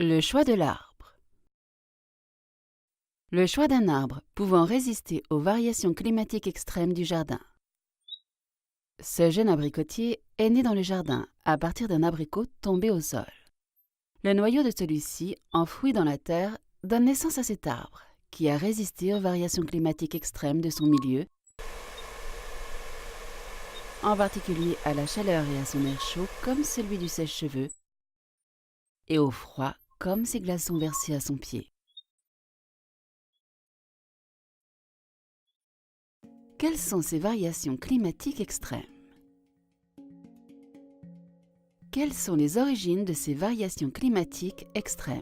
Le choix de l'arbre. Le choix d'un arbre pouvant résister aux variations climatiques extrêmes du jardin. Ce jeune abricotier est né dans le jardin à partir d'un abricot tombé au sol. Le noyau de celui-ci, enfoui dans la terre, donne naissance à cet arbre, qui a résisté aux variations climatiques extrêmes de son milieu, en particulier à la chaleur et à son air chaud comme celui du sèche-cheveux, et au froid comme ces glaçons versés à son pied. Quelles sont ces variations climatiques extrêmes? Quelles sont les origines de ces variations climatiques extrêmes?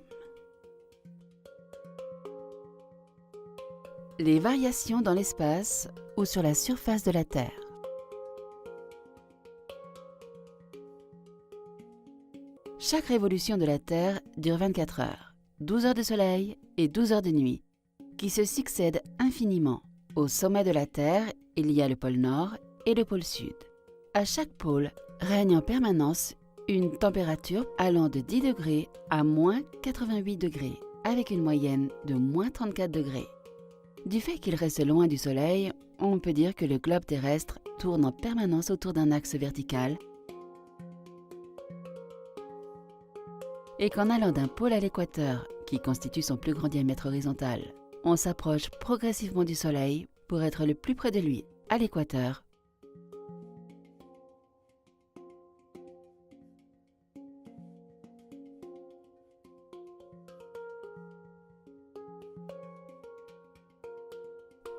Les variations dans l'espace ou sur la surface de la Terre. Chaque révolution de la Terre dure 24 heures, 12 heures de soleil et 12 heures de nuit, qui se succèdent infiniment. Au sommet de la Terre, il y a le pôle Nord et le pôle Sud. À chaque pôle règne en permanence une température allant de 10 degrés à moins 88 degrés, avec une moyenne de moins 34 degrés. Du fait qu'il reste loin du Soleil, on peut dire que le globe terrestre tourne en permanence autour d'un axe vertical et qu'en allant d'un pôle à l'équateur, qui constitue son plus grand diamètre horizontal, on s'approche progressivement du Soleil pour être le plus près de lui, à l'équateur.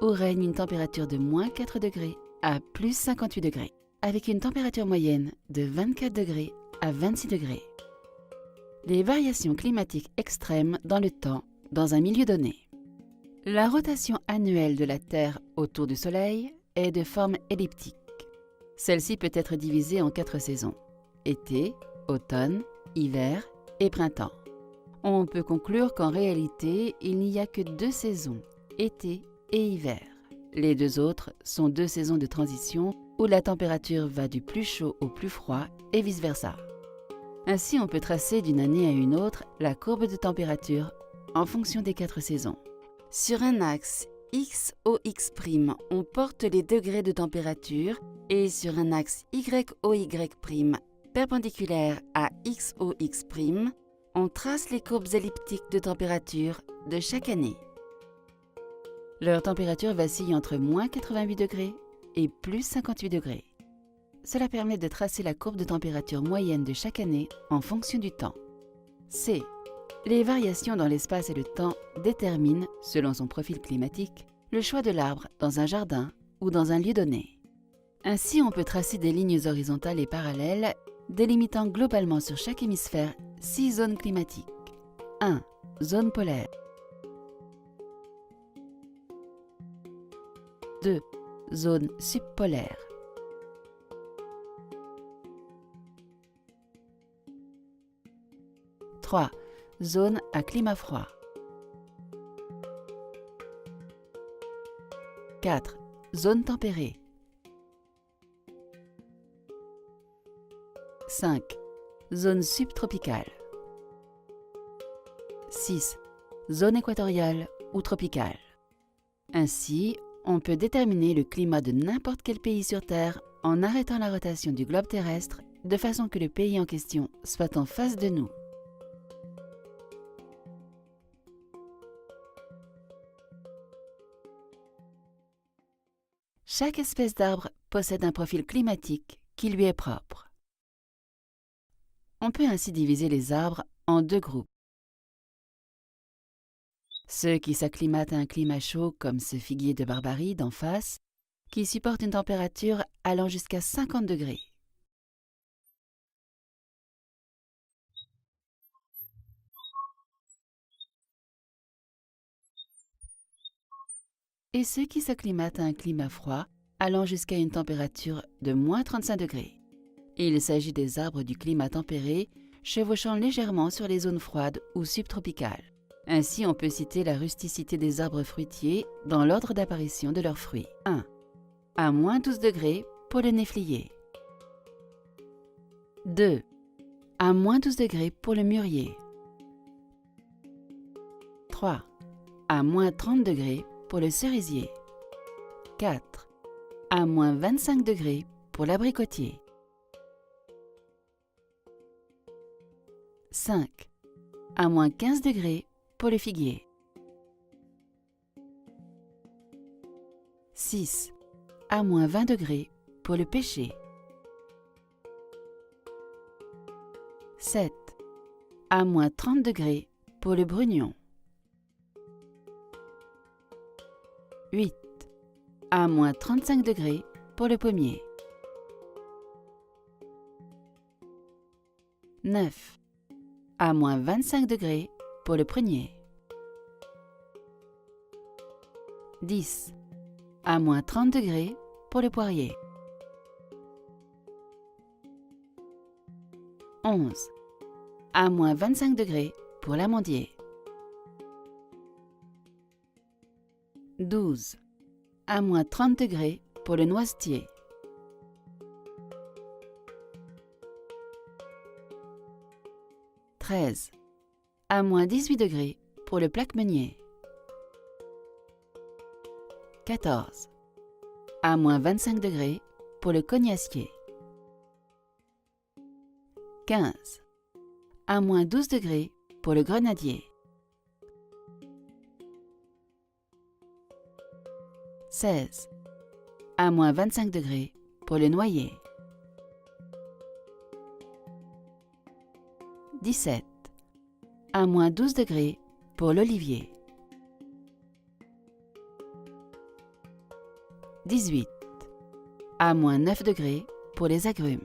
Où règne une température de moins 4 degrés à plus 58 degrés, avec une température moyenne de 24 degrés à 26 degrés. Les variations climatiques extrêmes dans le temps, dans un milieu donné. La rotation annuelle de la Terre autour du Soleil est de forme elliptique. Celle-ci peut être divisée en 4 saisons: été, automne, hiver et printemps. On peut conclure qu'en réalité, il n'y a que 2 saisons, été et hiver. Les 2 autres sont 2 saisons de transition où la température va du plus chaud au plus froid et vice-versa. Ainsi, on peut tracer d'une année à une autre la courbe de température en fonction des 4 saisons. Sur un axe XOX', on porte les degrés de température et sur un axe YOY' perpendiculaire à XOX', on trace les courbes elliptiques de température de chaque année. Leur température vacille entre moins 88 degrés et plus 58 degrés. Cela permet de tracer la courbe de température moyenne de chaque année en fonction du temps. C. Les variations dans l'espace et le temps déterminent, selon son profil climatique, le choix de l'arbre dans un jardin ou dans un lieu donné. Ainsi, on peut tracer des lignes horizontales et parallèles délimitant globalement sur chaque hémisphère 6 zones climatiques. 1. Zone polaire. 2. Zone subpolaire. 3. Zone à climat froid. 4. Zone tempérée. 5. Zone subtropicale. 6. Zone équatoriale ou tropicale. Ainsi, on peut déterminer le climat de n'importe quel pays sur Terre en arrêtant la rotation du globe terrestre de façon que le pays en question soit en face de nous. Chaque espèce d'arbre possède un profil climatique qui lui est propre. On peut ainsi diviser les arbres en 2 groupes. Ceux qui s'acclimatent à un climat chaud comme ce figuier de Barbarie d'en face, qui supporte une température allant jusqu'à 50 degrés. Et ceux qui s'acclimatent à un climat froid allant jusqu'à une température de moins 35 degrés. Il s'agit des arbres du climat tempéré, chevauchant légèrement sur les zones froides ou subtropicales. Ainsi, on peut citer la rusticité des arbres fruitiers dans l'ordre d'apparition de leurs fruits. 1. À moins 12 degrés pour le néflier. 2. À moins 12 degrés pour le mûrier. 3. À moins 30 degrés pour le cerisier. 4. À moins 25 degrés pour l'abricotier. 5. À moins 15 degrés pour le figuier. 6. À moins 20 degrés pour le pêcher. 7. À moins 30 degrés pour le brugnon. 8. À moins 35 degrés pour le pommier. 9. À moins 25 degrés pour le prunier. 10. À moins 30 degrés pour le poirier. 11. À moins 25 degrés pour l'amandier. 12. À moins 30 degrés pour le noisetier. 13. À moins 18 degrés pour le plaque-meunier. 14. À moins 25 degrés pour le cognacier. 15. À moins 12 degrés pour le grenadier. 16. À moins 25 degrés pour le noyer. 17. À moins 12 degrés pour l'olivier. 18. À moins 9 degrés pour les agrumes.